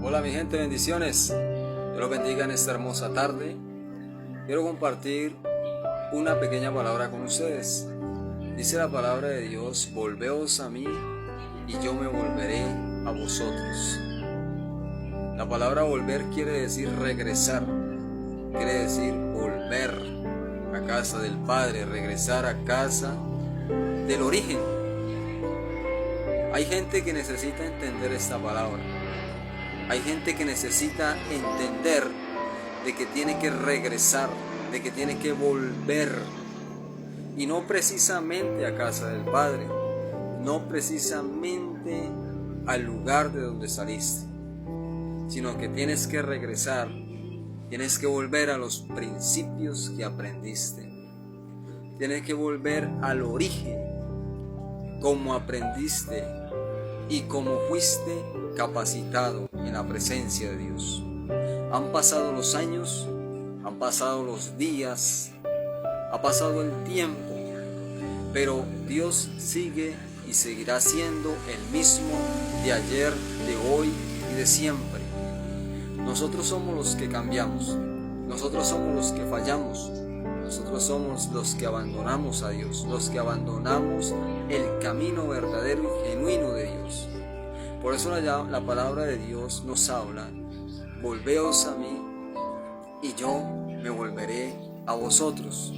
Hola mi gente, bendiciones. Dios los bendiga en esta hermosa tarde. Quiero compartir una pequeña palabra con ustedes. Dice la palabra de Dios: volveos a mí y yo me volveré a vosotros. La palabra volver quiere decir regresar, quiere decir volver a casa del Padre, regresar a casa del origen. Hay gente que necesita entender esta palabra. Hay gente que necesita entender de que tiene que regresar, de que tiene que volver. Y no precisamente a casa del Padre, no precisamente al lugar de donde saliste, sino que tienes que regresar, tienes que volver a los principios que aprendiste. Tienes que volver al origen, como aprendiste y como fuiste capacitado en la presencia de Dios. Han pasado los años, han pasado los días, ha pasado el tiempo, pero Dios sigue y seguirá siendo el mismo de ayer, de hoy y de siempre. Nosotros somos los que cambiamos, nosotros somos los que fallamos, nosotros somos los que abandonamos a Dios, los que abandonamos el camino verdadero y genuino de Dios. Por eso la palabra de Dios nos habla: volveos a mí y yo me volveré a vosotros.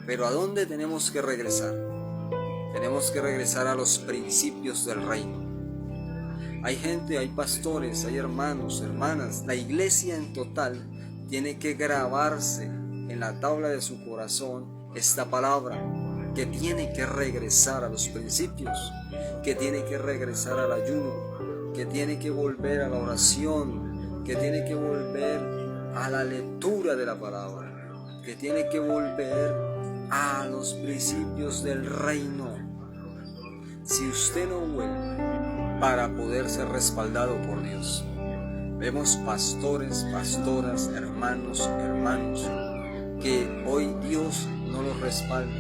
Pero ¿a dónde tenemos que regresar? Tenemos que regresar a los principios del reino. Hay gente, hay pastores, hay hermanos, hermanas. La iglesia en total tiene que grabarse en la tabla de su corazón esta palabra, que tiene que regresar a los principios, que tiene que regresar al ayuno, que tiene que volver a la oración, que tiene que volver a la lectura de la palabra, que tiene que volver a los principios del reino. Si usted no vuelve para poder ser respaldado por Dios, vemos pastores, pastoras, hermanos, que hoy Dios no los respalda,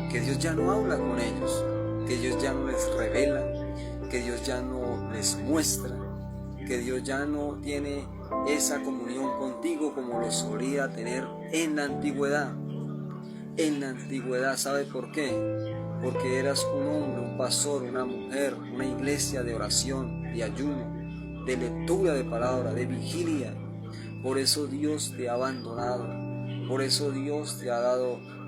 que Dios ya no habla con ellos, que Dios ya no les revela, que Dios ya no les muestra, que Dios ya no tiene esa comunión contigo como lo solía tener en la antigüedad. En la antigüedad, ¿sabe por qué? Porque eras un hombre, un pastor, una mujer, una iglesia de oración, de ayuno, de lectura de palabra, de vigilia. Por eso Dios te ha abandonado, por eso Dios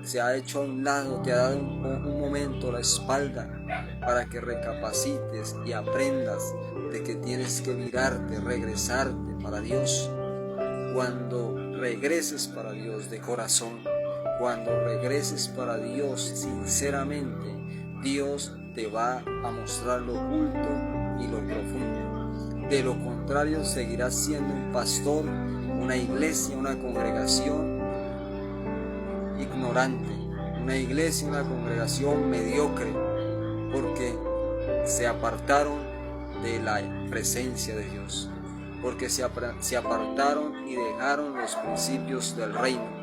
se ha hecho a un lado, te ha dado un momento la espalda para que recapacites y aprendas de que tienes que virarte, regresarte para Dios. Cuando regreses para Dios de corazón, cuando regreses para Dios sinceramente, Dios te va a mostrar lo oculto y lo profundo. De lo contrario, seguirás siendo un pastor, una iglesia, una congregación ignorante, una iglesia, una congregación mediocre, porque se apartaron de la presencia de Dios, porque se apartaron y dejaron los principios del reino.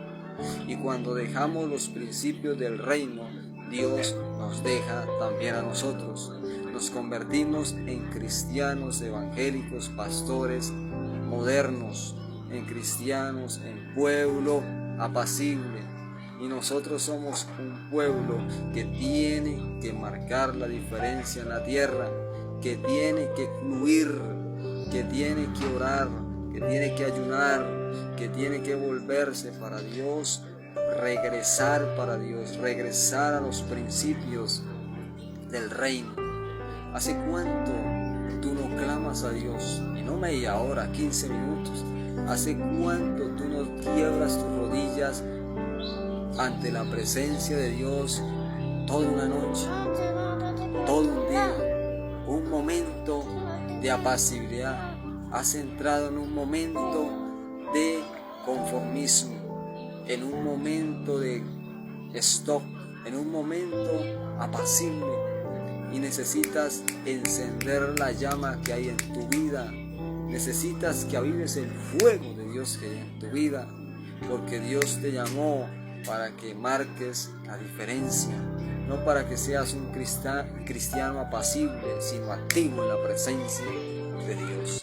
Y cuando dejamos los principios del reino, Dios nos deja también a nosotros. Nos convertimos en cristianos evangélicos, pastores modernos, en cristianos, en pueblo apacible. Y nosotros somos un pueblo que tiene que marcar la diferencia en la tierra, que tiene que fluir, que tiene que orar, que tiene que ayunar, que tiene que volverse para Dios, regresar para Dios, regresar a los principios del reino. ¿Hace cuánto tú no clamas a Dios? Y no media hora, 15 minutos. ¿Hace cuánto tú no quiebras tus rodillas ante la presencia de Dios toda una noche, todo un día, un momento de apacibilidad? Has entrado en un momento de conformismo, en un momento de stop, en un momento apacible, y necesitas encender la llama que hay en tu vida. Necesitas que avives el fuego de Dios que hay en tu vida, porque Dios te llamó para que marques la diferencia, no para que seas un cristiano apacible, sino activo en la presencia de Dios.